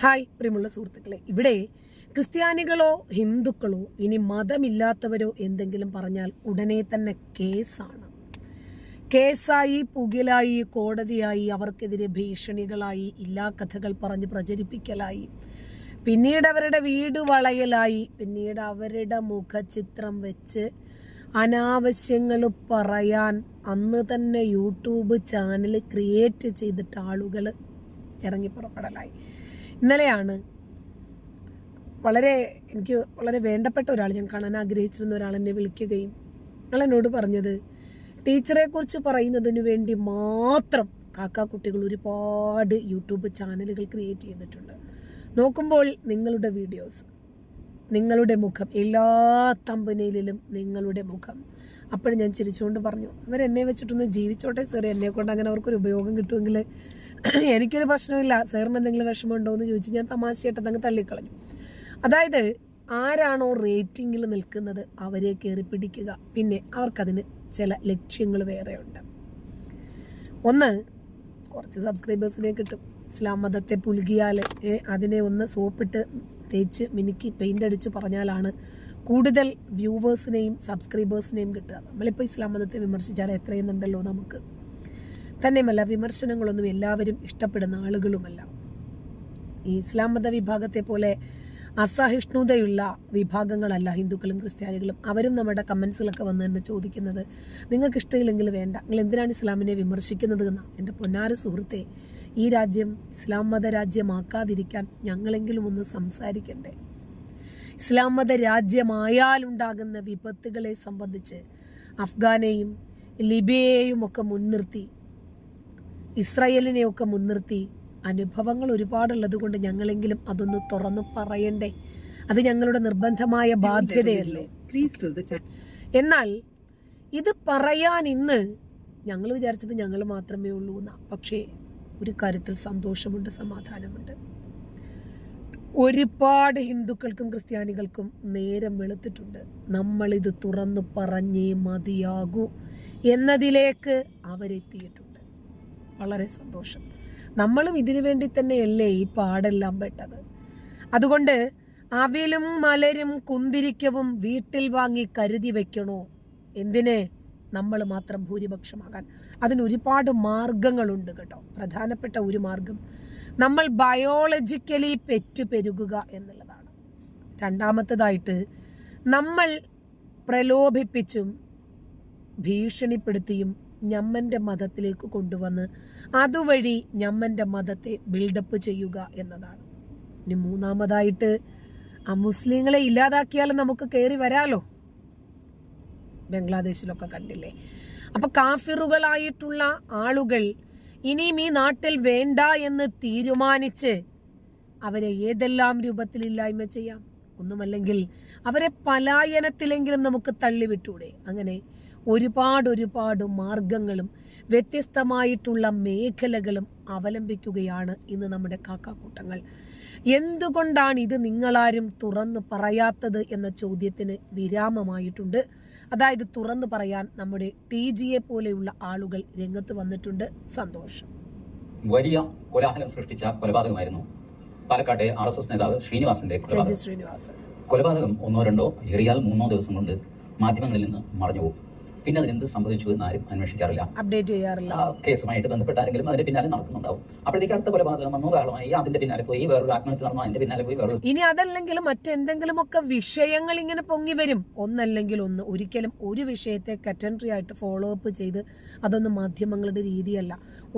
Hi പ്രിയമുള്ള സുഹൃത്തുക്കളെ, ഇവിടെ ക്രിസ്ത്യാനികളോ ഹിന്ദുക്കളോ ഇനി മതമില്ലാത്തവരോ എന്തെങ്കിലും പറഞ്ഞാൽ ഉടനെ തന്നെ കേസായി, പുകിലായി, കോടതിയായി, അവർക്കെതിരെ ഭീഷണികളായി, ഇല്ലാ കഥകൾ പറഞ്ഞ് പ്രചരിപ്പിക്കലായി, പിന്നീട് അവരുടെ വീട് വളയലായി, പിന്നീട് അവരുടെ മുഖചിത്രം വെച്ച് അനാവശ്യങ്ങൾ പറയാൻ അന്ന് തന്നെ യൂട്യൂബ് ചാനൽ ക്രിയേറ്റ് ചെയ്തിട്ട് ആളുകൾ ഇറങ്ങി പുറപ്പെടലായി. ഇന്നലെയാണ് എനിക്ക് വളരെ വേണ്ടപ്പെട്ട ഒരാൾ, ഞാൻ കാണാൻ ആഗ്രഹിച്ചിരുന്ന ഒരാൾ എന്നെ വിളിക്കുകയും അയാൾ എന്നോട് പറഞ്ഞത്, ടീച്ചറെ കുറിച്ച് പറയുന്നതിന് വേണ്ടി മാത്രം കാക്കാക്കുട്ടികൾ ഒരുപാട് യൂട്യൂബ് ചാനലുകൾ ക്രിയേറ്റ് ചെയ്തിട്ടുണ്ട്. നോക്കുമ്പോൾ നിങ്ങളുടെ വീഡിയോസ്, നിങ്ങളുടെ മുഖം, എല്ലാ തമ്പനയിലും നിങ്ങളുടെ മുഖം. അപ്പോഴും ഞാൻ ചിരിച്ചുകൊണ്ട് പറഞ്ഞു, അവരെന്നെ വെച്ചിട്ടൊന്ന് ജീവിച്ചോട്ടെ സാർ, എന്നെ കൊണ്ട് അങ്ങനെ അവർക്കൊരു ഉപയോഗം കിട്ടുമെങ്കിൽ എനിക്കൊരു പ്രശ്നമില്ല, സാറിന് എന്തെങ്കിലും വിഷമമുണ്ടോ എന്ന് ചോദിച്ച് ഞാൻ തമാശയായിട്ട് അങ്ങ് തള്ളിക്കളഞ്ഞു. അതായത് ആരാണോ റേറ്റിംഗിൽ നിൽക്കുന്നത് അവരെ കയറി പിടിക്കുക. പിന്നെ അവർക്കതിന് ചില ലക്ഷ്യങ്ങൾ വേറെയുണ്ട്. ഒന്ന്, കുറച്ച് സബ്സ്ക്രൈബേഴ്സിനെ കിട്ടും. ഇസ്ലാം മതത്തെ പുലുകിയാൽ അതിനെ ഒന്ന് സോപ്പിട്ട് തേച്ച് മിനുക്കി പെയിന്റ് അടിച്ച് പറഞ്ഞാലാണ് കൂടുതൽ വ്യൂവേഴ്സിനെയും സബ്സ്ക്രൈബേഴ്സിനെയും കിട്ടുക. നമ്മളിപ്പോൾ ഇസ്ലാം മതത്തെ വിമർശിച്ചാൽ എത്രയെന്നുണ്ടല്ലോ നമുക്ക്. തന്നെയുമല്ല, വിമർശനങ്ങളൊന്നും എല്ലാവരും ഇഷ്ടപ്പെടുന്ന ആളുകളുമല്ല. ഈ ഇസ്ലാം മത വിഭാഗത്തെ പോലെ അസഹിഷ്ണുതയുള്ള വിഭാഗങ്ങളല്ല ഹിന്ദുക്കളും ക്രിസ്ത്യാനികളും. അവരും നമ്മുടെ കമൻസിലൊക്കെ വന്ന് തന്നെ ചോദിക്കുന്നത്, നിങ്ങൾക്ക് ഇഷ്ടമില്ലെങ്കിൽ വേണ്ട, നിങ്ങൾ എന്തിനാണ് ഇസ്ലാമിനെ വിമർശിക്കുന്നത് എന്നാണ്. എൻ്റെ പൊന്നാര സുഹൃത്തെ, ഈ രാജ്യം ഇസ്ലാം മത രാജ്യമാക്കാതിരിക്കാൻ ഞങ്ങളെങ്കിലും ഒന്ന് സംസാരിക്കണ്ടേ? ഇസ്ലാം മത രാജ്യമായാലുണ്ടാകുന്ന വിപത്തുകളെ സംബന്ധിച്ച് അഫ്ഗാനെയും ലിബിയയെയും ഒക്കെ മുൻനിർത്തി, ഇസ്രായേലിനെയൊക്കെ മുൻനിർത്തി അനുഭവങ്ങൾ ഒരുപാടുള്ളത് കൊണ്ട് ഞങ്ങളെങ്കിലും അതൊന്ന് തുറന്നു പറയണ്ടേ? അത് ഞങ്ങളുടെ നിർബന്ധമായ ബാധ്യതയല്ലേ? എന്നാൽ ഇത് പറയാൻ ഇന്ന് ഞങ്ങൾ വിചാരിച്ചത് ഞങ്ങൾ മാത്രമേ ഉള്ളൂ എന്നാ. പക്ഷേ ഒരു കാര്യത്തിൽ സന്തോഷമുണ്ട്, സമാധാനമുണ്ട്. ഒരുപാട് ഹിന്ദുക്കൾക്കും ക്രിസ്ത്യാനികൾക്കും നേരം വെളുത്തിട്ടുണ്ട്. നമ്മളിത് തുറന്നു പറഞ്ഞേ മതിയാകൂ എന്നതിലേക്ക് അവരെത്തിയിട്ടുണ്ട്. വളരെ സന്തോഷം. നമ്മളും ഇതിനു വേണ്ടി തന്നെയല്ലേ ഈ പാടെല്ലാം പെട്ടത്. അതുകൊണ്ട് അവിലും മലരും കുന്തിരിക്കവും വീട്ടിൽ വാങ്ങി കരുതി വെക്കണോ? എന്തിന്? നമ്മൾ മാത്രം ഭൂരിപക്ഷമാകാൻ. അതിന് ഒരുപാട് മാർഗങ്ങളുണ്ട് കേട്ടോ. പ്രധാനപ്പെട്ട ഒരു മാർഗം നമ്മൾ ബയോളജിക്കലി പെരുകുക എന്നുള്ളതാണ്. രണ്ടാമത്തേതായിട്ട് നമ്മൾ പ്രലോഭിപ്പിച്ചും ഭീഷണിപ്പെടുത്തിയും ഞമ്മന്റെ മതത്തിലേക്ക് കൊണ്ടുവന്ന് അതുവഴി ഞമ്മന്റെ മതത്തെ ബിൽഡപ്പ് ചെയ്യുക എന്നതാണ്. ഇനി മൂന്നാമതായിട്ട് ആ മുസ്ലിങ്ങളെ ഇല്ലാതാക്കിയാലും നമുക്ക് കയറി വരാലോ. ബംഗ്ലാദേശിലൊക്കെ കണ്ടില്ലേ? അപ്പൊ കാഫിറുകളായിട്ടുള്ള ആളുകൾ ഇനിയും ഈ നാട്ടിൽ വേണ്ട എന്ന് തീരുമാനിച്ച് അവരെ ഏതെല്ലാം രൂപത്തിൽ ഇല്ലായ്മ ചെയ്യാം. ഒന്നുമല്ലെങ്കിൽ അവരെ പലായനത്തിലെങ്കിലും നമുക്ക് തള്ളിവിട്ടൂടെ? അങ്ങനെ ഒരുപാട് മാർഗങ്ങളും വ്യത്യസ്തമായിട്ടുള്ള മേഖലകളും അവലംബിക്കുകയാണ് ഇന്ന് നമ്മുടെ കാക്കാക്കൂട്ടങ്ങൾ. എന്തുകൊണ്ടാണ് ഇത് നിങ്ങളാരും തുറന്നു പറയാത്തത് എന്ന ചോദ്യത്തിന് വിരാമമായിട്ടുണ്ട്. അതായത് തുറന്നു പറയാൻ നമ്മുടെ TGA പോലെയുള്ള ആളുകൾ രംഗത്ത് വന്നിട്ടുണ്ട്. സന്തോഷം. വലിയ കോലാഹലം സൃഷ്ടിച്ച കൊലപാതകമായിരുന്നു പാലക്കാട്ടെ RSS നേതാവ് ശ്രീനിവാസന്റെ കൊലപാതകം. ഒന്നോ രണ്ടോ ഏറിയാൽ 3 ദിവസം കൊണ്ട് മാധ്യമങ്ങളിൽ നിന്ന് മറഞ്ഞു പോകും. പിന്നെ അതിനെന്ത് സംഭവിച്ചു എന്ന് ആരും അന്വേഷിക്കാറില്ല, അപ്ഡേറ്റ് ചെയ്യാറില്ല. കേസുമായിട്ട് ബന്ധപ്പെട്ട ആരെങ്കിലും അതിന്റെ പിന്നാലെ നടക്കുന്നുണ്ടാവും. അപ്പോഴത്തേക്ക് അടുത്ത കൊലപാതകം വന്നു, കാലമായി അതിന്റെ പിന്നാലെ പോയി, വേറൊരു ആത്മഹത്യ നടന്നു, അതിന്റെ പിന്നാലെ പോയി വേറൊരു. ഇനി അതല്ലെങ്കിൽ മറ്റെന്തെങ്കിലുമൊക്കെ വിഷയങ്ങൾ ഇങ്ങനെ പൊങ്ങി വരും. ഒന്നല്ലെങ്കിൽ ഒന്ന്. ഒരിക്കലും ഒരു വിഷയത്തെ കറ്റൻട്രി ആയിട്ട് ഫോളോ അപ്പ് ചെയ്ത് അതൊന്നും മാധ്യമങ്ങളുടെ രീതിയല്ല.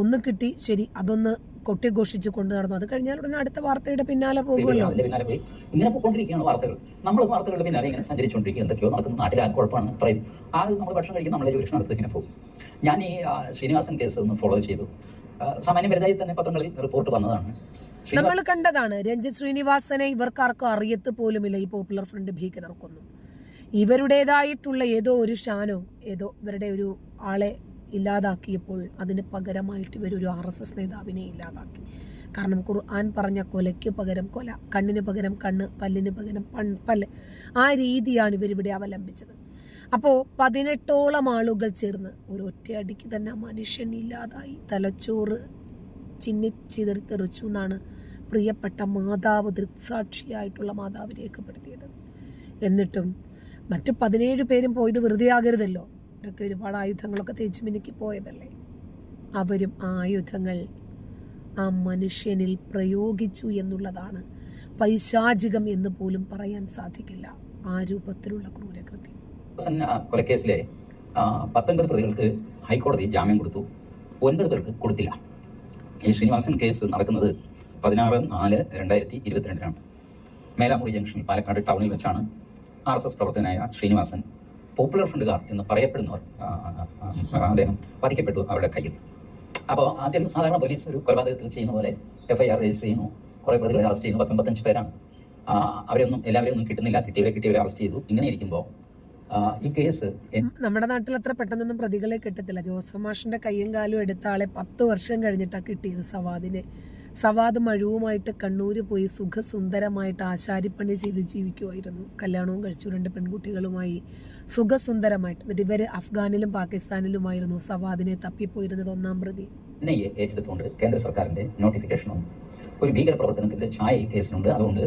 ഒന്ന് കിട്ടി, ശരി, അതൊന്ന് കൊട്ടിഘോഷിച്ച് കൊണ്ടു നടന്നു, അത് കഴിഞ്ഞാൽ ഉടനെ അടുത്ത വാർത്തയുടെ പിന്നാലെ പോകുമല്ലോ. ഇങ്ങനെ പോയിക്കൊണ്ടിരിക്കുകയാണ് വാർത്തകൾ. നമ്മൾ വാർത്തകളുടെ പിന്നാലെ ഇങ്ങനെ സഞ്ചരിച്ചുകൊണ്ടിരിക്കുക. എന്തൊക്കെയോ നടക്കുന്ന നാട്ടിൽ ആ കുഴപ്പമാണ് പറയും. ആദ്യം നമ്മൾ ഭക്ഷണം കഴിക്കും, നമ്മളെ ജോലി നടത്തി ഇങ്ങനെ പോകും. ഞാൻ ഈ ശ്രീനിവാസൻ കേസ് ഒന്ന് ഫോളോ ചെയ്തു. സാമാന്യം വലുതായി തന്നെ പത്രങ്ങളിൽ റിപ്പോർട്ട് വന്നതാണ്, നമ്മൾ കണ്ടതാണ്. രഞ്ജിത്ത് ശ്രീനിവാസനെ ഇവർക്കാർക്കും അറിയത്ത് പോലുമില്ല. ഈ പോപ്പുലർ ഫ്രണ്ട് ഭീകരർക്കൊന്നും ഇവരുടേതായിട്ടുള്ള ഏതോ ഒരു ഷാനോ ഏതോ ഇവരുടെ ഒരു ആളെ ഇല്ലാതാക്കിയപ്പോൾ അതിന് പകരമായിട്ട് ഇവരൊരു RSS നേതാവിനെ ഇല്ലാതാക്കി. കാരണം ഖുർആൻ പറഞ്ഞ കൊലയ്ക്ക് പകരം കൊല, കണ്ണിന് പകരം കണ്ണ്, പല്ലിന് പകരം പല്ല്, ആ രീതിയാണ് ഇവരിവിടെ അവലംബിച്ചത്. അപ്പോൾ 18ഓളം ആളുകൾ ചേർന്ന് ഒരു ഒറ്റയടിക്ക് തന്നെ മനുഷ്യൻ ഇല്ലാതായി, തലച്ചോറ് ചിന്നിച്ചിതറി തെറിച്ചു എന്നാണ് പ്രിയപ്പെട്ട മാതാവ്, ദൃക്സാക്ഷിയായിട്ടുള്ള മാതാവ് രേഖപ്പെടുത്തിയത്. എന്നിട്ടും മറ്റു 17 പേരും പോയത് വെറുതെ ആകരുതല്ലോ. അവരൊക്കെ ഒരുപാട് ആയുധങ്ങളൊക്കെ തേച്ച് മിനുക്കി പോയതല്ലേ. അവരും ആ ആയുധങ്ങൾ ആ മനുഷ്യനിൽ പ്രയോഗിച്ചു എന്നുള്ളതാണ് പൈശാചികം എന്ന് പോലും പറയാൻ സാധിക്കില്ല. ആ രൂപത്തിലുള്ള ക്രൂരകൃത്യം. കൊലക്കേസിലെ 19 പ്രതികൾക്ക് ഹൈക്കോടതി ജാമ്യം കൊടുത്തു, 9 പേർക്ക് കൊടുത്തില്ല. ഈ ശ്രീനിവാസൻ കേസ് നടക്കുന്നത് 16/4/2022 മേലാമുറി ജംഗ്ഷനിൽ പാലക്കാട് ടൗണിൽ വെച്ചാണ് RSS പ്രവർത്തകനായ ശ്രീനിവാസൻ, പോപ്പുലർ ഫ്രണ്ടുകാർ എന്ന് പറയപ്പെടുന്നവർ, അദ്ദേഹം വധിക്കപ്പെട്ടു അവരുടെ കയ്യിൽ. അപ്പോൾ ആദ്യം സാധാരണ പോലീസ് ഒരു കൊലപാതകത്തിൽ ചെയ്യുന്ന പോലെ FIR രജിസ്റ്റർ ചെയ്യുന്നു, കുറേ പ്രതികളെ അറസ്റ്റ് ചെയ്യുന്നു. 55 പേരാണ്. എല്ലാവരെയും ഒന്നും കിട്ടുന്നില്ല, കിട്ടിയവരെ അറസ്റ്റ് ചെയ്തു. ഇങ്ങനെ ഇരിക്കുമ്പോൾ ഈ കേസ് നമ്മുടെ നാട്ടിൽ അത്ര പെട്ടെന്നൊന്നും പ്രതികളെ കിട്ടത്തില്ല. ജോസഫ് മാഷിന്റെ കയ്യും കാലും എടുത്ത ആളെ 10 വർഷം കഴിഞ്ഞിട്ടാണ് കിട്ടിയത്. സവാദ് മഴുവുമായിട്ട് കണ്ണൂര് പോയി സുഖസുന്ദരമായിട്ട് ആശാരിപ്പണി ചെയ്ത് ജീവിക്കുമായിരുന്നു. കല്യാണവും കഴിച്ചു, 2 പെൺകുട്ടികളുമായി സുഖസുന്ദരമായിട്ട്. എന്നിട്ട് ഇവര് അഫ്ഗാനിലും പാകിസ്ഥാനിലുമായിരുന്നു. സവാദിനെ തപ്പിപ്പോയിരുന്നത് 1-ാം പ്രതി. ഏറ്റെടുത്തുകൊണ്ട് കേന്ദ്ര സർക്കാരിന്റെ നോട്ടിഫിക്കേഷൻ വന്നു. ഒരു ഭീകര പ്രവർത്തനത്തിന്റെ ഛായ ഈ കേസിനുണ്ട്, അതുകൊണ്ട്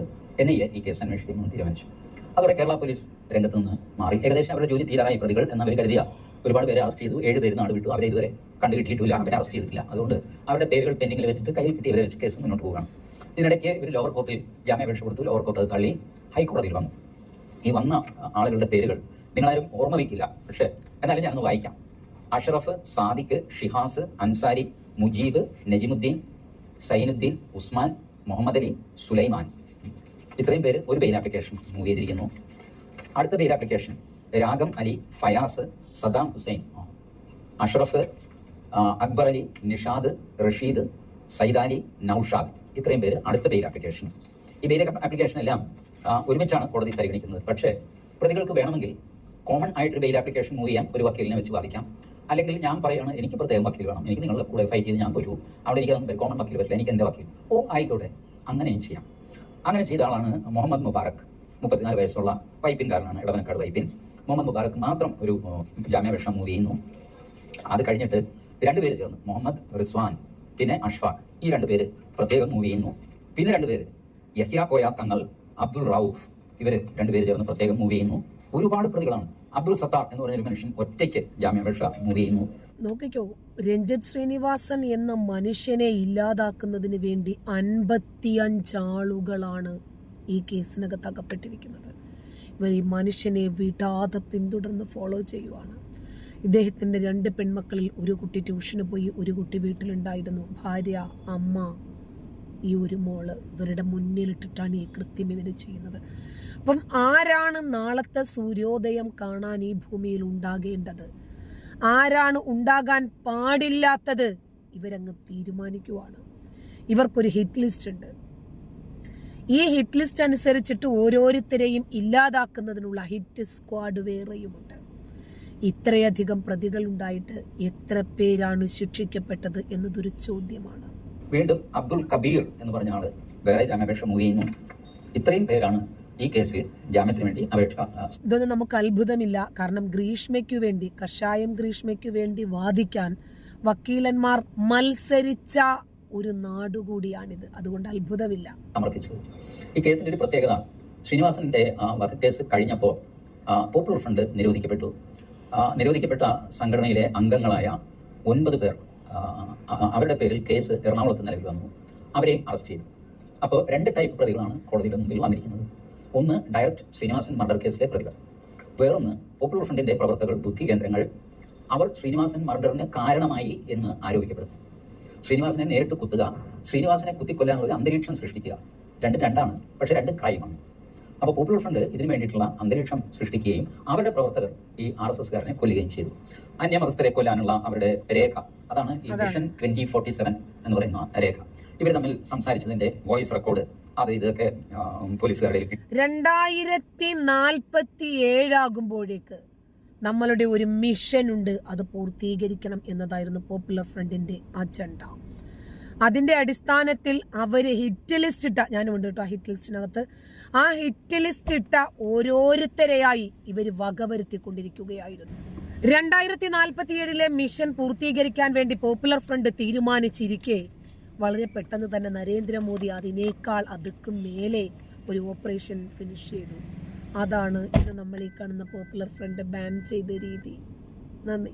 NIA ഈ കേസ് അന്വേഷിക്കുമെന്ന് തീരുമാനിച്ചു. അതോടെ കേരള പോലീസ് രംഗത്ത് നിന്ന് മാറി. ഏകദേശം അവരുടെ ജോലി തീരാറായി പ്രതികൾ എന്നവർ കരുതിയ ഒരുപാട് പേരെ അറസ്റ്റ് ചെയ്തു. 7 പേര് നാട് വിട്ടു. അവരെ ഇതുവരെ കണ്ടുകിട്ടിയിട്ടില്ല, അവരെ അറസ്റ്റ് ചെയ്തിട്ടില്ല. അതുകൊണ്ട് അവരുടെ പേരുകൾ പെൻഡിങ്ങിൽ വെച്ചിട്ട് കയ്യിൽ കിട്ടിയവരെ വെച്ച് കേസ് മുന്നോട്ട് പോവുകയാണ്. ഇതിനിടയ്ക്ക് ഇവർ ലോവർ കോർട്ടിൽ ജാമ്യാപേക്ഷ കൊടുത്തു. ലോവർ കോർട്ട് അത് തള്ളി ഹൈക്കോടതിയിൽ വന്നു. ഈ വന്ന ആളുകളുടെ പേരുകൾ നിങ്ങളാരും ഓർമ്മ വയ്ക്കില്ല, പക്ഷേ എന്നാലും ഞാനൊന്ന് വായിക്കാം. അഷ്റഫ്, സാദിഖ്, ഷിഹാസ്, അൻസാരി, മുജീബ്, നജിമുദ്ദീൻ, സൈനുദ്ദീൻ, ഉസ്മാൻ, മുഹമ്മദ് അലി, സുലൈമാൻ. ഇത്രയും പേര് ഒരു ബെയിൽ ആപ്ലിക്കേഷൻ മൂവ് ചെയ്തിരിക്കുന്നു. അടുത്ത ബെയിൽ ആപ്ലിക്കേഷൻ രാഗം അലി, ഫയാസ്, സദാം ഹുസൈൻ, അഷ്റഫ്, അക്ബർ അലി, നിഷാദ്, റഷീദ്, സൈദാലി, നൌഷാദ്. ഇത്രയും പേര് അടുത്ത ബെയിൽ ആപ്ലിക്കേഷൻ. ഈ ബെയിൽ ആപ്ലിക്കേഷൻ എല്ലാം ഒരുമിച്ചാണ് കോടതി പരിഗണിക്കുന്നത്. പക്ഷേ പ്രതികൾക്ക് വേണമെങ്കിൽ കോമൺ ആയിട്ട് ബെയിൽ ആപ്ലിക്കേഷൻ മൂവ് ചെയ്യാൻ ഒരു വക്കീലിനെ വെച്ച് വാദിക്കാം. അല്ലെങ്കിൽ ഞാൻ പറയുകയാണ്, എനിക്ക് പ്രത്യേകം വക്കീൽ വേണം, എനിക്ക് നിങ്ങളുടെ കൂടെ ഫൈറ്റ് ചെയ്ത് ഞാൻ തോറ്റു, അവിടെ എനിക്ക് കോമൺ വക്കീൽ പറ്റില്ല, എനിക്ക് എൻ്റെ വക്കീൽ. ആയിക്കോട്ടെ, അങ്ങനെയും ചെയ്യാം. അങ്ങനെ ചെയ്ത ആളാണ് മുഹമ്മദ് മുബാറക്. 34 വയസ്സുള്ള വൈപ്പിൻകാരനാണ്, ഇടവനക്കാട് വൈപ്പിൻ. മുഹമ്മദ് മുബാറക് മാത്രം ഒരു ജാമ്യാപേക്ഷ മൂവ് ചെയ്യുന്നു. അത് കഴിഞ്ഞിട്ട് 2 പേര് ചേർന്ന്, മുഹമ്മദ് റിസ്വാൻ പിന്നെ അഷ്ഫാഖ്, ഈ 2 പേര് പ്രത്യേകം മൂവ് ചെയ്യുന്നു. പിന്നെ 2 പേര് യഹ്യ കോയ തങ്ങൾ, അബ്ദുൾ റൌഫ്, ഇവർ 2 പേര് ചേർന്ന് പ്രത്യേകം മൂവ് ചെയ്യുന്നു. ഒരുപാട് പ്രതികളാണ്. അബ്ദുൾ സത്താർ എന്ന് പറഞ്ഞൊരു മനുഷ്യൻ ഒറ്റയ്ക്ക് ജാമ്യാപേക്ഷ മൂവ് ചെയ്യുന്നു. നോക്കിക്കോ, രഞ്ജിത്ത് ശ്രീനിവാസൻ എന്ന മനുഷ്യനെ ഇല്ലാതാക്കുന്നതിന് വേണ്ടി 55 ആളുകളാണ് ഈ കേസിനകത്ത് അകപ്പെട്ടിരിക്കുന്നത്. ഇവർ ഈ മനുഷ്യനെ വിടാതെ പിന്തുടർന്ന് ഫോളോ ചെയ്യുവാണ്. ഇദ്ദേഹത്തിന്റെ 2 പെൺമക്കളിൽ ഒരു കുട്ടി ട്യൂഷന് പോയി, ഒരു കുട്ടി വീട്ടിലുണ്ടായിരുന്നു. ഭാര്യ, അമ്മ, ഈ ഒരു മോള്. ഇവരുടെ മുന്നിലിട്ടിട്ടാണ് ഈ കൃത്യം ഇവർ ചെയ്യുന്നത്. അപ്പം ആരാണ് നാളത്തെ സൂര്യോദയം കാണാൻ ഈ ഭൂമിയിൽ ഉണ്ടാകേണ്ടത്, ആരാണ് ഉണ്ടാകാൻ പാടില്ലാത്തത്, ഇവരങ്ങ് തീരുമാനിക്കുവാണ്. ഇവർക്കൊരു ഹിറ്റ് ലിസ്റ്റ് ഉണ്ട്. ഈ ഹിറ്റ് ലിസ്റ്റ് അനുസരിച്ചിട്ട് ഓരോരുത്തരെയും ഇല്ലാതാക്കുന്നതിനുള്ള ഹിറ്റ് സ്ക്വാഡ് വേറെയുമുണ്ട്. ഇത്രയധികം പ്രതികൾ ഉണ്ടായിട്ട് എത്ര പേരാണ് ശിക്ഷിക്കപ്പെട്ടത് എന്നതൊരു ചോദ്യമാണ്. വീണ്ടും അബ്ദുൾ കബീർ എന്ന് പറഞ്ഞ ആള് വേറെ ജാമ്യാപേക്ഷ മൂവ് ചെയ്യുന്നു. ഇത്രയും പേരാണ് ഈ കേസിൽ ജാമ്യത്തിന് വേണ്ടി അപേക്ഷ. ഇതൊന്നും നമുക്ക് അത്ഭുതമില്ല. കാരണം കഷായം ഗ്രീഷ്മയ്ക്കു വേണ്ടി വാദിക്കാൻ വക്കീലന്മാർ മത്സരിച്ച ഒരു നാടുകൂടിയാണിത്. അതുകൊണ്ട് അത്ഭുതമില്ല. സമർപ്പിച്ചത് ഈ കേസിന്റെ ഒരു പ്രത്യേകത, ശ്രീനിവാസന്റെ വധക്കേസ് കഴിഞ്ഞപ്പോൾ പോപ്പുലർ ഫ്രണ്ട് നിരോധിക്കപ്പെട്ടു. നിരോധിക്കപ്പെട്ട സംഘടനയിലെ അംഗങ്ങളായ 9 പേർ, അവരുടെ പേരിൽ കേസ് എറണാകുളത്ത് നിലവിൽ വന്നു. അവരെയും അറസ്റ്റ് ചെയ്തു. അപ്പോൾ 2 ടൈപ്പ് പ്രതികളാണ് കോടതിയുടെ മുമ്പിൽ വന്നിരിക്കുന്നത്. ഒന്ന് ഡയറക്റ്റ് ശ്രീനിവാസൻ മർഡർ കേസിലെ പ്രതികൾ, വേറൊന്ന് പോപ്പുലർ ഫ്രണ്ടിന്റെ പ്രവർത്തകർ, ബുദ്ധി കേന്ദ്രങ്ങൾ. അവർ ശ്രീനിവാസൻ മർഡറിന് കാരണമായി എന്ന് ആരോപിക്കപ്പെടുന്നു. ശ്രീനിവാസനെ നേരിട്ട് കുത്തുക, ശ്രീനിവാസനെ കുത്തിക്കൊല്ലാനുള്ള ഒരു അന്തരീക്ഷം സൃഷ്ടിക്കുക, രണ്ടാണ്. പക്ഷെ 2 ക്രൈമാണ്. അപ്പോൾ പോപ്പുലർ ഫ്രണ്ട് ഇതിനു വേണ്ടിയിട്ടുള്ള അന്തരീക്ഷം സൃഷ്ടിക്കുകയും അവരുടെ പ്രവർത്തകർ ഈ RSSകാരനെ കൊല്ലുകയും ചെയ്തു. അന്യമതസ്ഥരെ കൊല്ലാനുള്ള അവരുടെ രേഖ, അതാണ് ഈ വിഷൻ 2047 എന്ന് പറയുന്ന രേഖ. ഇവർ തമ്മിൽ സംസാരിച്ചതിന്റെ വോയിസ് റെക്കോർഡ്, അത് ഇതൊക്കെ പോലീസുകാരുടെ 2047 ആകുമ്പോഴേക്ക് നമ്മളുടെ ഒരു മിഷൻ ഉണ്ട്, അത് പൂർത്തീകരിക്കണം എന്നതായിരുന്നു പോപ്പുലർ ഫ്രണ്ടിന്റെ അജണ്ട. അതിന്റെ അടിസ്ഥാനത്തിൽ അവര് ഹിറ്റ് ലിസ്റ്റ് ഇട്ട, ഞാനുണ്ട് കേട്ടോ ആ ഹിറ്റ് ലിസ്റ്റിനകത്ത്, ആ ഹിറ്റ് ലിസ്റ്റ് ഇട്ട ഓരോരുത്തരെയായി ഇവർ വകവരുത്തിക്കൊണ്ടിരിക്കുകയായിരുന്നു. 2047 മിഷൻ പൂർത്തീകരിക്കാൻ വേണ്ടി പോപ്പുലർ ഫ്രണ്ട് തീരുമാനിച്ചിരിക്കെ വളരെ പെട്ടെന്ന് തന്നെ നരേന്ദ്രമോദി അതിനേക്കാൾ അതുക്കും മേലെ ഒരു ഓപ്പറേഷൻ ഫിനിഷ് ചെയ്തു. അതാണ് ഇത് നമ്മൾ ഈ കാണുന്ന പോപ്പുലർ ഫ്രണ്ട് ബാൻ ചെയ്ത രീതി. നന്ദി.